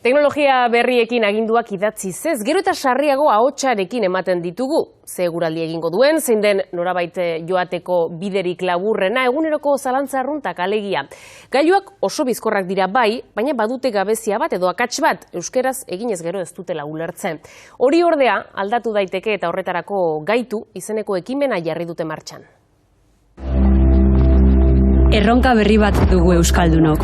Teknologia berriekin aginduak idatziz ez, gero eta sarriago ahotsarekin ematen ditugu. Ze eguraldi egingo duen, zein den norabait joateko biderik laburrena, eguneroko zalantza arruntak alegia. Gailuak oso bizkorrak dira bai, baina badute gabezia bat edo akats bat, euskeraz eginez gero ez dutela ulertzen. Hori ordea aldatu daiteke eta horretarako Gaitu izeneko ekimena jarri dute martxan. Erronka berri bat dugu euskaldunok.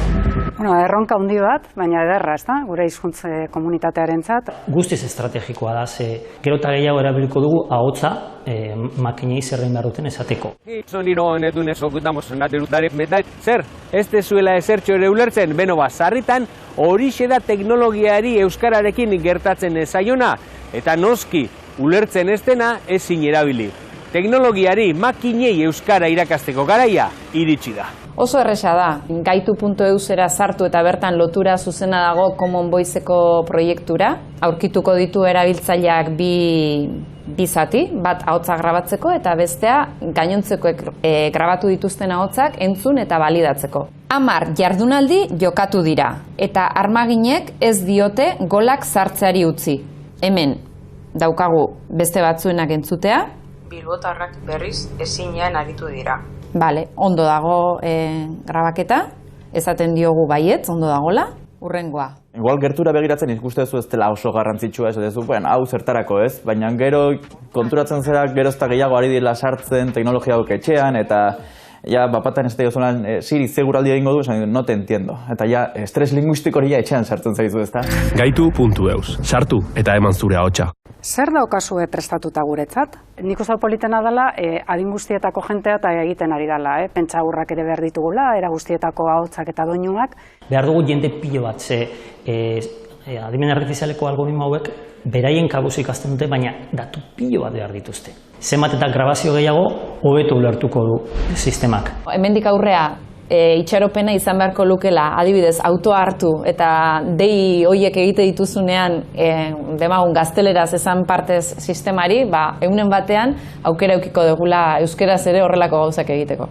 Erronka handi bat, baina ederra, ezta? Gure hizkuntz komunitatearentzat. Guztiz estrategikoa da, ze gero eta gehiago erabiliko dugu ahotsa makinei zerren behar duten esateko. Soniro honetun esokutamos naturutaren metal. Zer, ez dezuela ezertxo ere ulertzen, beno sarritan horixe da teknologiari euskararekin gertatzen ezaiona, eta noski ulertzen ez dena ezin erabili. Teknologiari makinei euskara irakasteko garaia iritsi da. Oso erresa da, gaitu.eusera sartu eta bertan lotura zuzena dago Common Voiceko proiektura. Aurkituko ditu erabiltzaileak bi zati, bat ahotsa grabatzeko eta bestea gainontzekoek grabatu dituzten ahotsak entzun eta balidatzeko. 10 jardunaldi jokatu dira eta armaginek ez diote golak sartzeari utzi. Hemen daukagu beste batzuenak entzutea. Bilbotarrak berriz ezinean aritu dira. Bale, ondo dago grabaketa, esaten diogu baietz, ondo dagola, hurrengoa. Igual gertura begiratzen ikustezu ez dela oso garrantzitsua, esatezu, hau zertarako ez, baina gero konturatzen zera gerozta gehiago ari dela sartzen teknologia hauek etxean, eta ja, bapatan ez da jozunan, Siri seguraldi egingo du, no te entiendo. Eta ja, estres linguistiko hori etxean sartzen zaizu ez da. Gaitu.eus, sartu eta eman zure ahotsa. Zer daukazue prestatuta guretzat? Nik uste politena dela, adin guztietako jentea eta egiten ari dela. Pentsa hurrak ere behar ditugula, era guztietako ahotsak eta doinuak. Behar dugu jende pilo bat, ze adimen artifizialeko algoritmo hauek beraien kabuz ikasten dute, baina datu pilo bat behar dituzte. Zenbat eta grabazio gehiago, hobeto ulertuko du sistemak. Hemendik aurrea, itxaropena izan beharko lukela, adibidez, autoa hartu eta dei hoiek egite dituzunean demagun gazteleraz esan partez sistemari, 100 batean aukera eukiko dugula euskeraz ere horrelako gauzak egiteko.